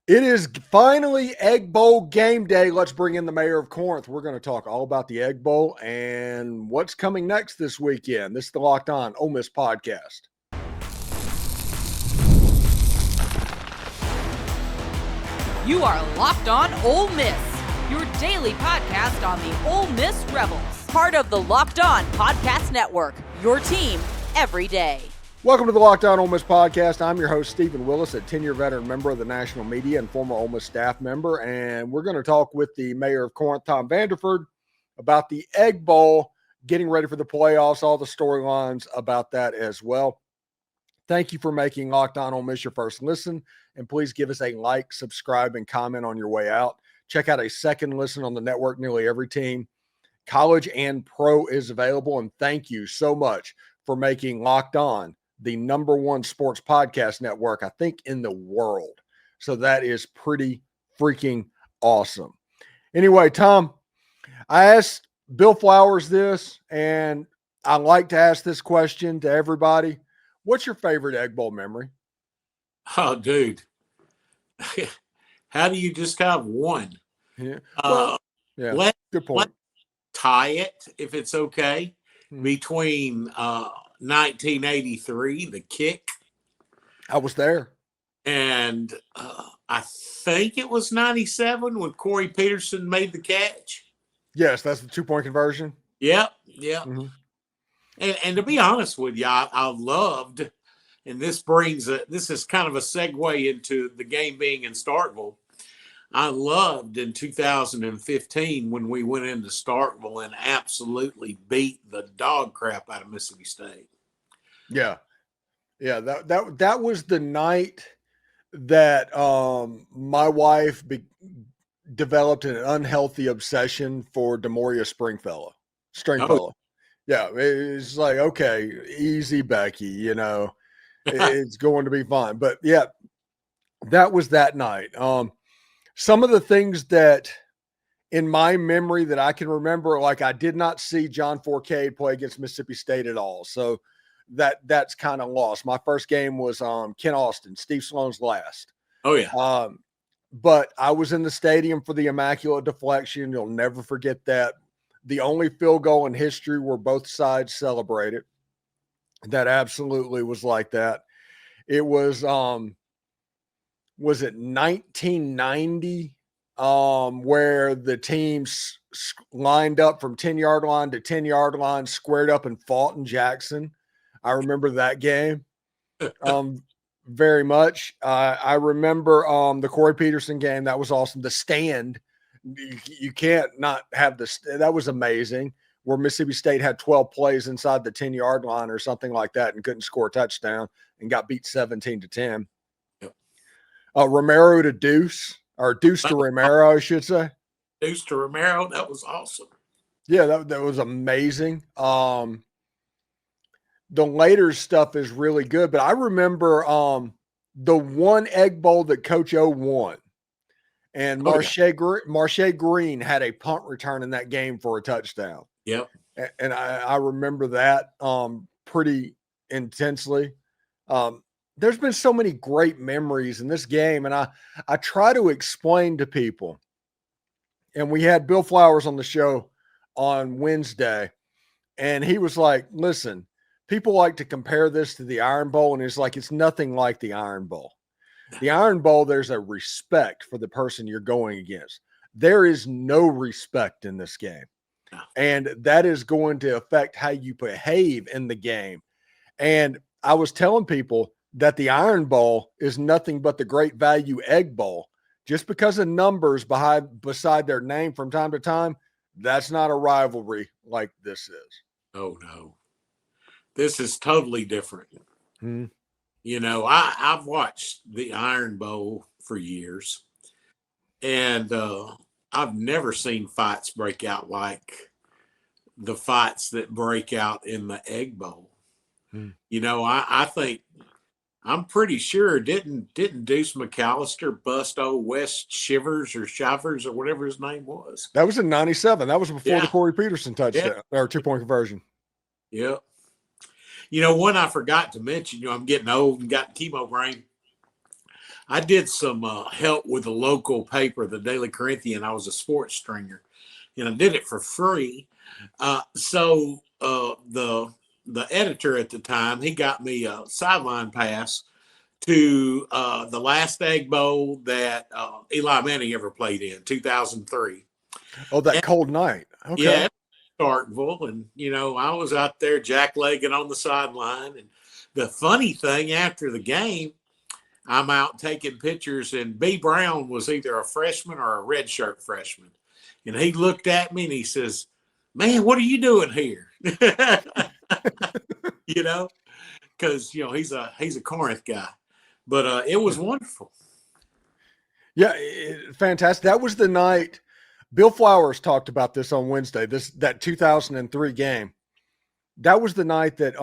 It is finally Egg Bowl game day. Let's bring in the mayor of Corinth. We're going to talk all about the Egg Bowl and what's coming next this weekend. This is the Locked On Ole Miss podcast. You are Locked On Ole Miss, your daily podcast on the Ole Miss Rebels. Part of the Locked On Podcast Network, your team every day. Welcome to the Locked On Ole Miss podcast. I'm your host, Stephen Willis, a 10-year veteran member of the national media and former Ole Miss staff member. And we're going to talk with the mayor of Corinth, Tom Vanderford, about the Egg Bowl, getting ready for the playoffs, all the storylines about that as well. Thank you for making Locked On Ole Miss your first listen. And please give us a like, subscribe, and comment on your way out. Check out a second listen on the network. Nearly every team, college and pro, is available. And thank you so much for making Locked On the number one sports podcast network, I think, in the world. So that is pretty freaking awesome. Anyway, Tom, I asked Bill Flowers this, and I like to ask this question to everybody. What's your favorite Egg Bowl memory? Oh, dude. How do you just have one? Yeah. Good point. Let's tie it, if it's okay, between 1983, the kick. I was there. And I think it was 97 when Corey Peterson made the catch. Yes, that's the 2-point conversion. Yep. Mm-hmm. And to be honest with you, I loved, and this is kind of a segue into the game being in Starkville. I loved in 2015 when we went into Starkville and absolutely beat the dog crap out of Mississippi State. Yeah. That was the night that my wife developed an unhealthy obsession for Demoria Stringfellow. Yeah, it's like, okay, easy, Becky, it's going to be fine. But yeah, that was that night. Some of the things that in my memory that I can remember, like I did not see John Forcade play against Mississippi State at all. So that's kind of lost. My first game was Ken Austin, Steve Sloan's last. Oh, yeah. But I was in the stadium for the Immaculate deflection. You'll never forget that. The only field goal in history where both sides celebrated. That absolutely was like that. It was it 1990 where the teams lined up from 10-yard line to 10-yard line, squared up and fought in Jackson. I remember that game very much. I remember the Corey Peterson game. That was awesome. The stand. You can't not have that was amazing, where Mississippi State had 12 plays inside the 10-yard line or something like that and couldn't score a touchdown and got beat 17-10. Yep. Romero to Deuce, or Deuce to Romero, I should say. Deuce to Romero, that was awesome. Yeah, that was amazing. The later stuff is really good, but I remember the one Egg Bowl that Coach O won. And Marche Green had a punt return in that game for a touchdown. Yep. And I remember that pretty intensely. There's been so many great memories in this game, and I try to explain to people. And we had Bill Flowers on the show on Wednesday, and he was like, listen, people like to compare this to the Iron Bowl, and it's like it's nothing like the Iron Bowl. The Iron Bowl, there's a respect for the person you're going against. There is no respect in this game. And that is going to affect how you behave in the game. And I was telling people that the Iron Bowl is nothing but the Great Value Egg Bowl. Just because of numbers beside their name from time to time, that's not a rivalry like this is. Oh, no. This is totally different. Hmm. I've watched the Iron Bowl for years, and I've never seen fights break out like the fights that break out in the Egg Bowl. I think I'm pretty sure didn't Deuce McAllister bust old West Shivers or whatever his name was? That was in 97. That was before the Corey Peterson touchdown or 2-point conversion. Yep. One I forgot to mention, I'm getting old and got chemo brain. I did some help with the local paper, the Daily Corinthian. I was a sports stringer, and I did it for free. So the editor at the time, he got me a sideline pass to the last Egg Bowl that Eli Manning ever played in, 2003. Oh, that cold night. Okay. Yeah, Starkville, and I was out there jacklegging on the sideline. And the funny thing, after the game, I'm out taking pictures, and B. Brown was either a freshman or a redshirt freshman, and he looked at me and he says, "Man, what are you doing here?" Because he's a Corinth guy, but it was wonderful. Yeah, fantastic. That was the night. Bill Flowers talked about this on Wednesday. That 2003 game. That was the night that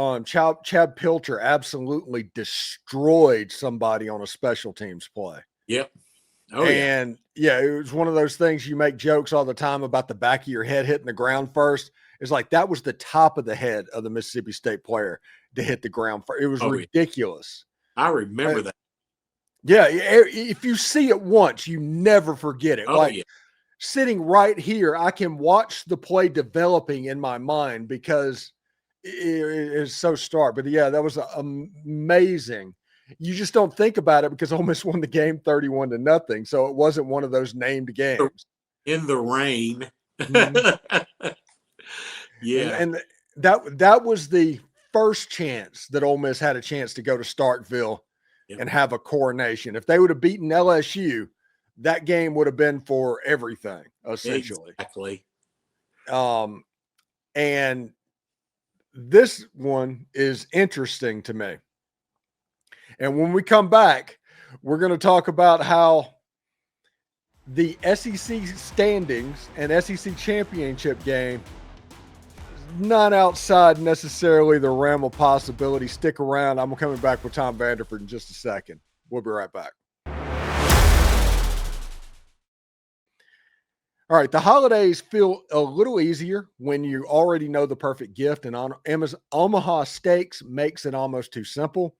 Chad Pilcher absolutely destroyed somebody on a special teams play. Yep. And it was one of those things you make jokes all the time about the back of your head hitting the ground first. It's like that was the top of the head of the Mississippi State player to hit the ground first. It was ridiculous. I remember that. Yeah, if you see it once, you never forget it. Sitting right here, I can watch the play developing in my mind because it is so stark. But yeah, that was amazing. You just don't think about it because Ole Miss won the game 31-0. So it wasn't one of those named games. In the rain. Mm-hmm. Yeah. And that was the first chance that Ole Miss had a chance to go to Starkville and have a coronation. If they would have beaten LSU, that game would have been for everything, essentially. Exactly. And this one is interesting to me. And when we come back, we're going to talk about how the SEC standings and SEC championship game is not outside necessarily the realm of possibility. Stick around. I'm coming back with Tom Vanderford in just a second. We'll be right back. All right, the holidays feel a little easier when you already know the perfect gift, and Omaha Steaks makes it almost too simple.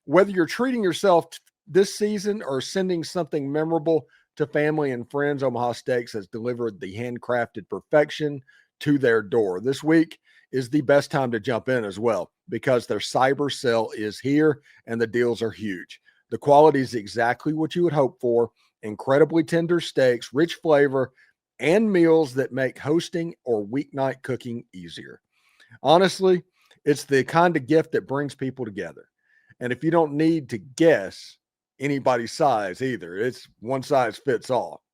Whether you're treating yourself this season or sending something memorable to family and friends, Omaha Steaks has delivered the handcrafted perfection to their door. This week is the best time to jump in as well because their cyber sale is here and the deals are huge. The quality is exactly what you would hope for. Incredibly tender steaks, rich flavor, and meals that make hosting or weeknight cooking easier. Honestly, it's the kind of gift that brings people together. And if you don't need to guess anybody's size either, it's one size fits all.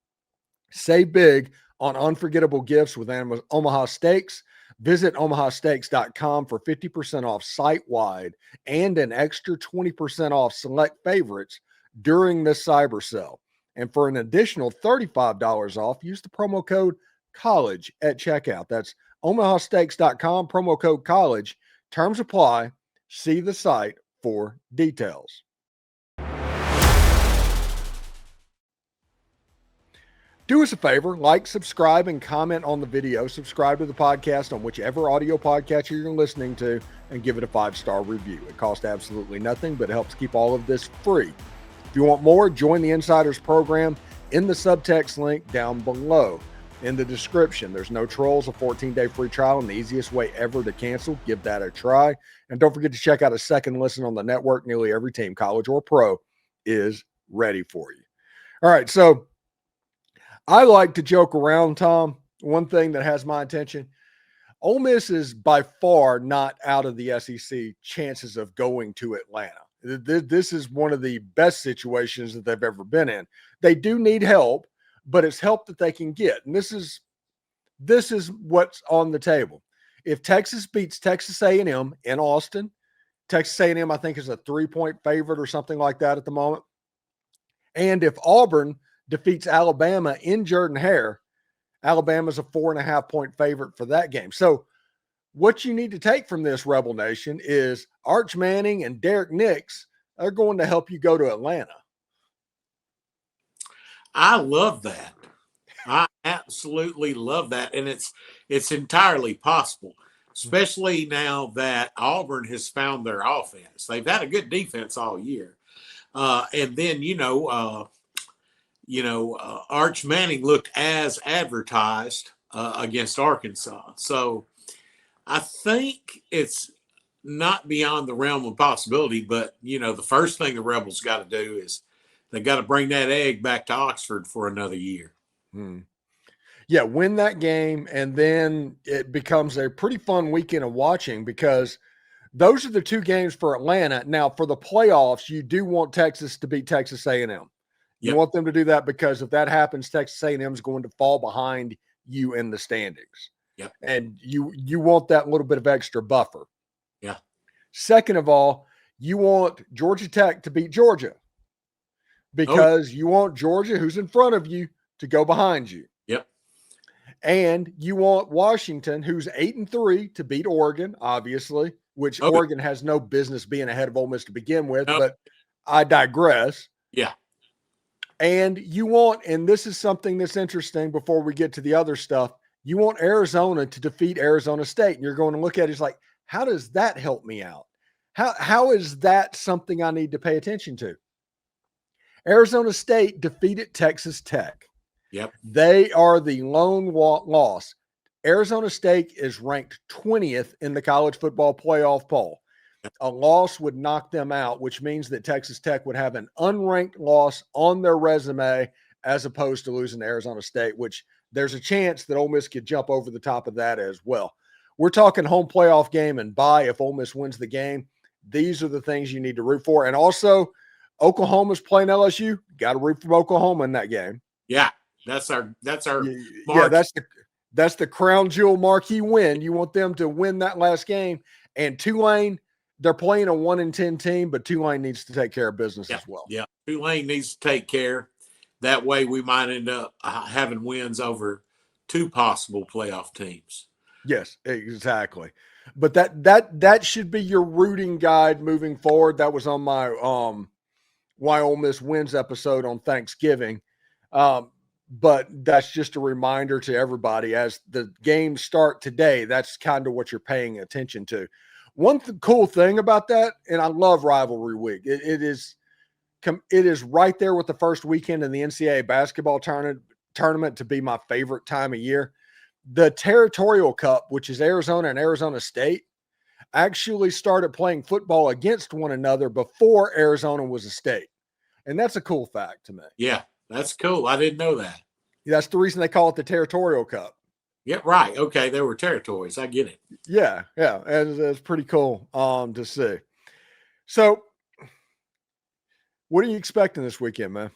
Save big on unforgettable gifts with Omaha Steaks. Visit omahasteaks.com for 50% off site-wide and an extra 20% off select favorites during this cyber sale. And for an additional $35 off, use the promo code COLLEGE at checkout. That's omahasteaks.com, promo code COLLEGE. Terms apply. See the site for details. Do us a favor, like, subscribe, and comment on the video. Subscribe to the podcast on whichever audio podcatcher you're listening to and give it a 5-star review. It costs absolutely nothing, but it helps keep all of this free. If you want more, join the Insiders program in the subtext link down below in the description. There's no trolls, a 14-day free trial, and the easiest way ever to cancel. Give that a try. And don't forget to check out a second listen on the network. Nearly every team, college or pro, is ready for you. All right, so I like to joke around, Tom. One thing that has my attention, Ole Miss is by far not out of the SEC chances of going to Atlanta. This is one of the best situations that they've ever been in. They do need help, but it's help that they can get. And this is what's on the table. If Texas beats Texas A&M in Austin, Texas A&M, I think, is a 3-point favorite or something like that at the moment. And if Auburn defeats Alabama in Jordan-Hare, Alabama's a 4.5-point favorite for that game. So what you need to take from this, Rebel Nation, is Arch Manning and Derrick Nix are going to help you go to Atlanta. I love that. I absolutely love that. And it's entirely possible, especially now that Auburn has found their offense. They've had a good defense all year. And then, Arch Manning looked as advertised against Arkansas. So I think it's not beyond the realm of possibility, but, the first thing the Rebels got to do is they got to bring that egg back to Oxford for another year. Yeah, win that game, and then it becomes a pretty fun weekend of watching because those are the two games for Atlanta. Now, for the playoffs, you do want Texas to beat Texas A&M. You want them to do that because if that happens, Texas A&M is going to fall behind you in the standings. Yep. And you want that little bit of extra buffer. Yeah. Second of all, you want Georgia Tech to beat Georgia because you want Georgia, who's in front of you, to go behind you. Yep. And you want Washington, who's 8-3, to beat Oregon, obviously, which Oregon has no business being ahead of Ole Miss to begin with, but I digress. Yeah. And you want, and this is something that's interesting before we get to the other stuff, you want Arizona to defeat Arizona State. And you're going to look at it, it's like, how does that help me out? How is that something I need to pay attention to? Arizona State defeated Texas Tech. Yep. They are the lone loss. Arizona State is ranked 20th in the college football playoff poll. A loss would knock them out, which means that Texas Tech would have an unranked loss on their resume as opposed to losing to Arizona State, which there's a chance that Ole Miss could jump over the top of that as well. We're talking home playoff game and bye if Ole Miss wins the game. These are the things you need to root for. And also, Oklahoma's playing LSU. Got to root for Oklahoma in that game. Yeah, that's our yeah, that's the crown jewel marquee win. You want them to win that last game. And Tulane, they're playing a 1-10 team, but Tulane needs to take care of business as well. Yeah, Tulane needs to take care. That way we might end up having wins over two possible playoff teams. Yes, exactly. But that should be your rooting guide moving forward. That was on my Why Ole Miss Wins episode on Thanksgiving. But that's just a reminder to everybody as the games start today. That's kind of what you're paying attention to. One cool thing about that, and I love Rivalry Week. It is right there with the first weekend in the NCAA basketball tournament to be my favorite time of year. The Territorial Cup, which is Arizona and Arizona State, actually started playing football against one another before Arizona was a state. And that's a cool fact to me. Yeah, that's cool. I didn't know that. That's the reason they call it the Territorial Cup. Yeah, right. Okay, there were territories. I get it. Yeah. It's pretty cool to see. So, what are you expecting this weekend, man?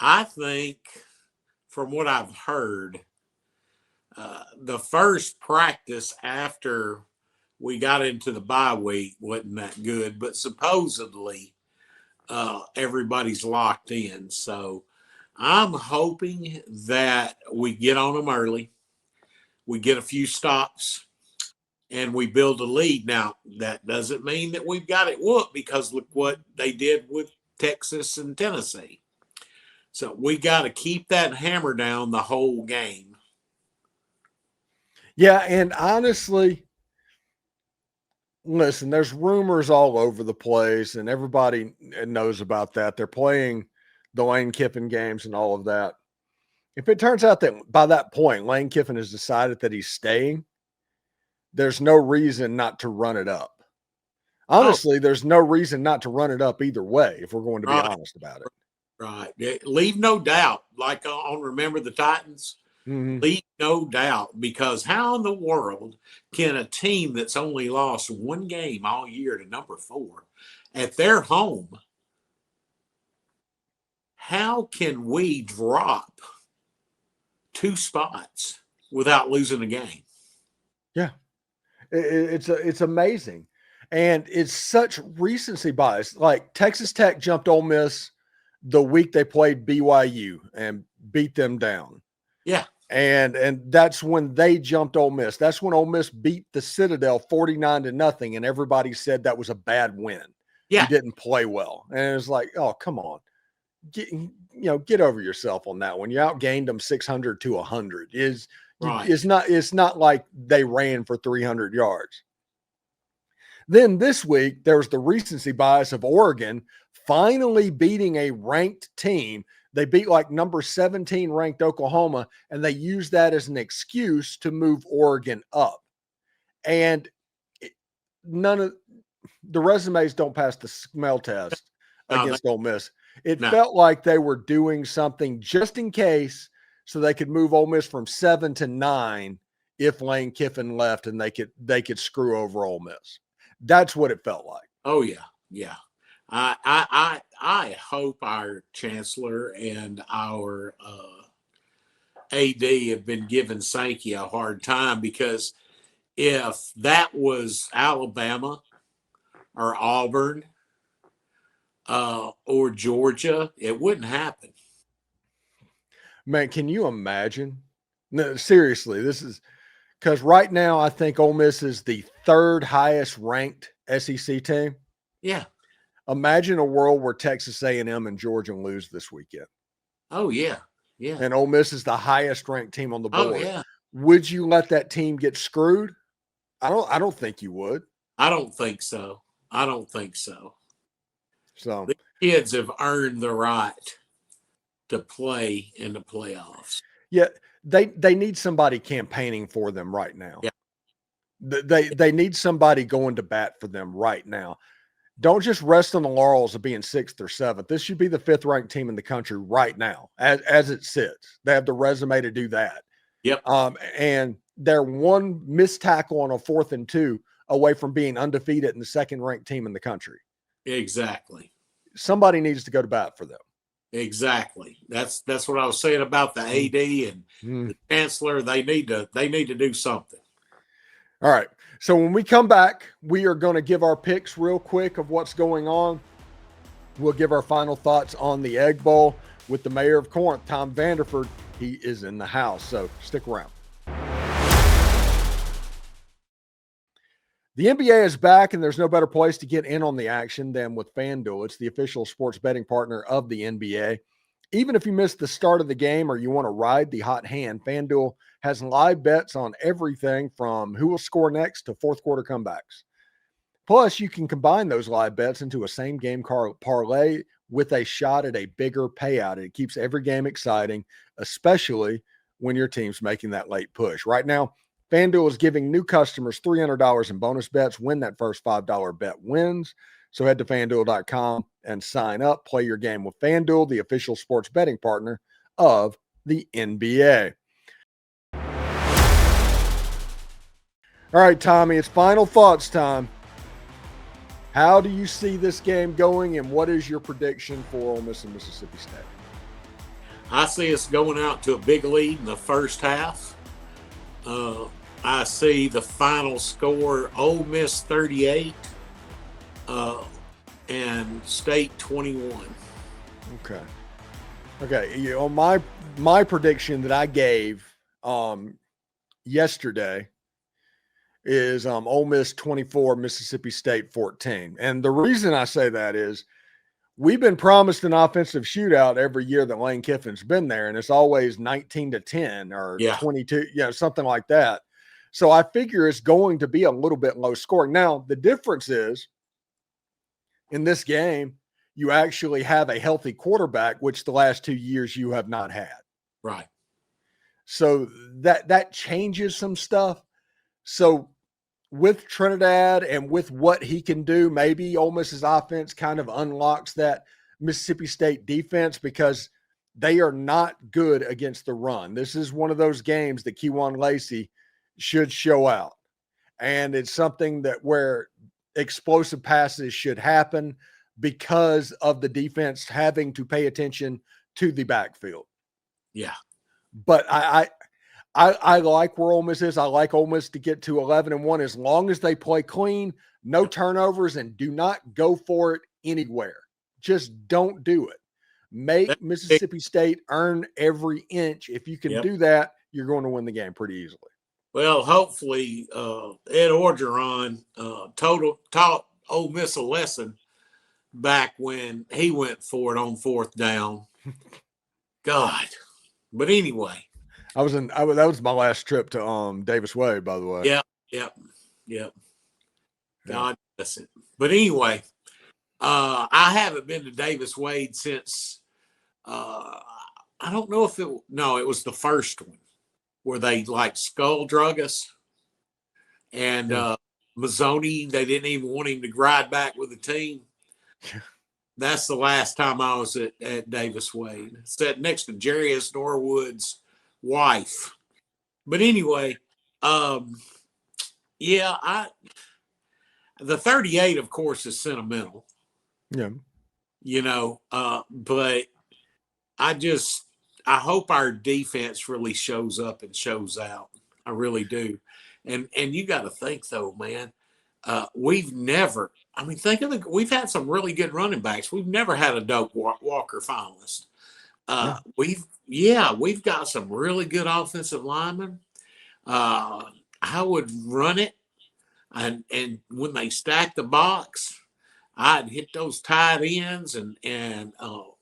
I think, from what I've heard, the first practice after we got into the bye week wasn't that good, but supposedly everybody's locked in. So I'm hoping that we get on them early, we get a few stops, and we build a lead. Now, that doesn't mean that we've got it whooped because look what they did with Texas and Tennessee. So we got to keep that hammer down the whole game. Yeah, and honestly, listen, there's rumors all over the place, and everybody knows about that. They're playing the Lane Kiffin games and all of that. If it turns out that by that point, Lane Kiffin has decided that he's staying, there's no reason not to run it up. Honestly, there's no reason not to run it up either way, if we're going to be honest about it. Right. Leave no doubt, like on Remember the Titans, leave no doubt, because how in the world can a team that's only lost one game all year to number 4 at their home, how can we drop 2 spots without losing a game? Yeah. It's amazing. And it's such recency bias. Like Texas Tech jumped Ole Miss the week they played BYU and beat them down. Yeah. And that's when they jumped Ole Miss. That's when Ole Miss beat the Citadel 49-0, and everybody said that was a bad win. Yeah. You didn't play well. And it was like, oh, come on. Get over yourself on that one. You outgained them 600-100. It's not like they ran for 300 yards. Then this week, there was the recency bias of Oregon finally beating a ranked team. They beat like number 17 ranked Oklahoma, and they used that as an excuse to move Oregon up. And none of the resumes don't pass the smell test against Ole Miss. It felt like they were doing something just in case so they could move Ole Miss from 7 to 9 if Lane Kiffin left, and they could screw over Ole Miss. That's what it felt like. Oh yeah, yeah. I hope our chancellor and our AD have been giving Sankey a hard time, because if that was Alabama or Auburn or Georgia, it wouldn't happen. Man, can you imagine? No, seriously, this is because right now I think Ole Miss is the third highest ranked SEC team. Yeah. Imagine a world where Texas A&M and Georgia lose this weekend. Oh, yeah. Yeah. And Ole Miss is the highest ranked team on the board. Oh, yeah. Would you let that team get screwed? I don't think you would. I don't think so. So the kids have earned the right to play in the playoffs. Yeah, they need somebody campaigning for them right now. Yeah. They need somebody going to bat for them right now. Don't just rest on the laurels of being 6th or 7th. This should be the 5th ranked team in the country right now, as it sits. They have the resume to do that. Yep. And they're one missed tackle on a 4th and 2 away from being undefeated and the 2nd ranked team in the country. Exactly. Somebody needs to go to bat for them. Exactly. That's what I was saying about the AD and the chancellor. They need to do something. All right. So when we come back, we are going to give our picks real quick of what's going on. We'll give our final thoughts on the Egg Bowl with the mayor of Corinth, Tom Vanderford. He is in the house, so stick around. The NBA is back, and there's no better place to get in on the action than with FanDuel. It's the official sports betting partner of the NBA. Even if you missed the start of the game or you want to ride the hot hand, FanDuel has live bets on everything from who will score next to fourth quarter comebacks. Plus, you can combine those live bets into a same-game parlay with a shot at a bigger payout. It keeps every game exciting, especially when your team's making that late push. Right now, FanDuel is giving new customers $300 in bonus bets when that first $5 bet wins. So head to FanDuel.com and sign up. Play your game with FanDuel, the official sports betting partner of the NBA. All right, Tommy, it's final thoughts time. How do you see this game going, and what is your prediction for Ole Miss and Mississippi State? I see us going out to a big lead in the first half. I see the final score, Ole Miss 38 and State 21. Okay. You know, my prediction that I gave yesterday is Ole Miss 24, Mississippi State 14. And the reason I say that is we've been promised an offensive shootout every year that Lane Kiffin's been there, and it's always 19-10 or 22, something like that. So I figure it's going to be a little bit low scoring. Now, the difference is in this game, you actually have a healthy quarterback, which the last 2 years you have not had. Right. So that changes some stuff. So with Trinidad and with what he can do, maybe Ole Miss's offense kind of unlocks that Mississippi State defense because they are not good against the run. This is one of those games that Kewan Lacy should show out. And it's something that where explosive passes should happen because of the defense having to pay attention to the backfield. Yeah. But I like where Ole Miss is. I like Ole Miss to get to 11-1 as long as they play clean, no turnovers, and do not go for it anywhere. Just don't do it. Make Mississippi State earn every inch. If you can do that, you're going to win the game pretty easily. Well, hopefully Ed Orgeron taught Ole Miss a lesson back when he went for it on fourth down. God. But anyway. That was my last trip to Davis Way, by the way. Yep. God, Listen, but anyway, I haven't been to Davis Wade since I don't know if it was the first one where they like skull drug us, and Mazzoni, they didn't even want him to ride back with the team. That's the last time I was at Davis Wade. Sat next to Jerry S. Norwood's wife. But anyway, the 38, of course, is sentimental. Yeah. But I hope our defense really shows up and shows out. I really do. And you got to think, though, man, we've never – I mean, we've had some really good running backs. We've never had a Doak Walker finalist. We've got some really good offensive linemen. I would run it, and when they stack the box, I'd hit those tight ends, and I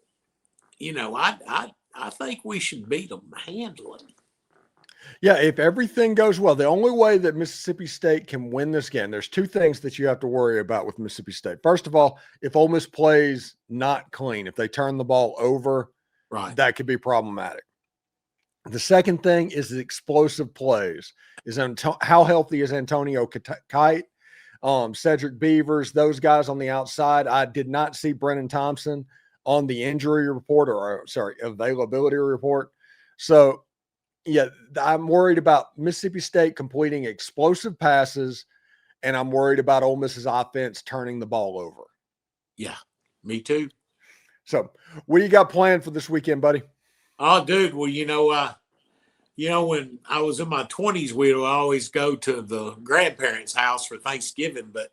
think we should beat them handling. Yeah, if everything goes well, the only way that Mississippi State can win this game, there's two things that you have to worry about with Mississippi State. First of all, if Ole Miss plays not clean, if they turn the ball over, right, that could be problematic. The second thing is the explosive plays. How healthy is Antonio Kite, Cedric Beavers, those guys on the outside? I did not see Brennan Thompson on the injury report availability report. So, yeah, I'm worried about Mississippi State completing explosive passes, and I'm worried about Ole Miss's offense turning the ball over. Yeah, me too. So, what do you got planned for this weekend, buddy? Oh, dude, well, when I was in my 20s, we would always go to the grandparents' house for Thanksgiving, but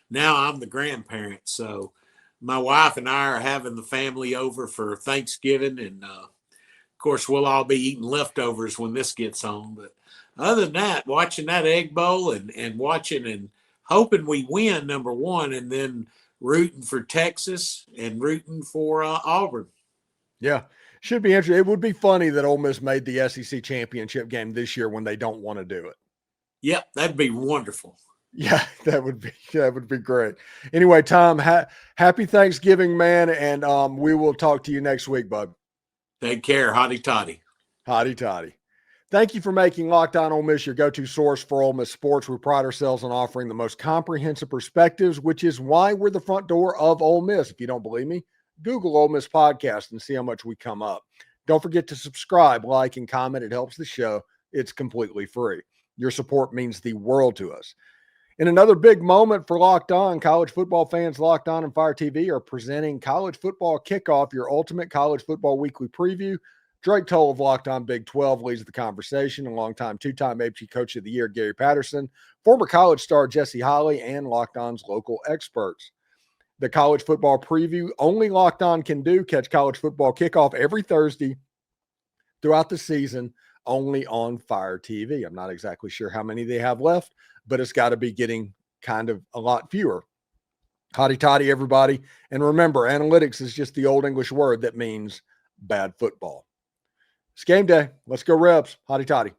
now I'm the grandparent. So my wife and I are having the family over for Thanksgiving, and of course, we'll all be eating leftovers when this gets on. But other than that, watching that Egg Bowl and watching and hoping we win, number one, and then rooting for Texas and rooting for Auburn. Yeah, should be interesting. It would be funny that Ole Miss made the SEC championship game this year when they don't want to do it. Yep, that'd be wonderful. Yeah, that would be great. Anyway, Tom, happy Thanksgiving, man, and we will talk to you next week, bud. Take care. Hotty toddy. Hotty toddy. Thank you for making Locked On Ole Miss your go-to source for Ole Miss sports. We pride ourselves on offering the most comprehensive perspectives, which is why we're the front door of Ole Miss. If you don't believe me, Google Ole Miss Podcast and see how much we come up. Don't forget to subscribe, like, and comment. It helps the show. It's completely free. Your support means the world to us. In another big moment for Locked On, college football fans, Locked On and Fire TV are presenting College Football Kickoff, your ultimate college football weekly preview. Drake Toll of Locked On Big 12 leads the conversation, a longtime two-time AP Coach of the Year, Gary Patterson, former college star Jesse Holley, and Locked On's local experts. The college football preview only Locked On can do. Catch College Football Kickoff every Thursday throughout the season, only on Fire TV. I'm not exactly sure how many they have left, but it's got to be getting kind of a lot fewer. Hotty toddy, everybody. And remember, analytics is just the old English word that means bad football. It's game day. Let's go Rebs. Hotty toddy.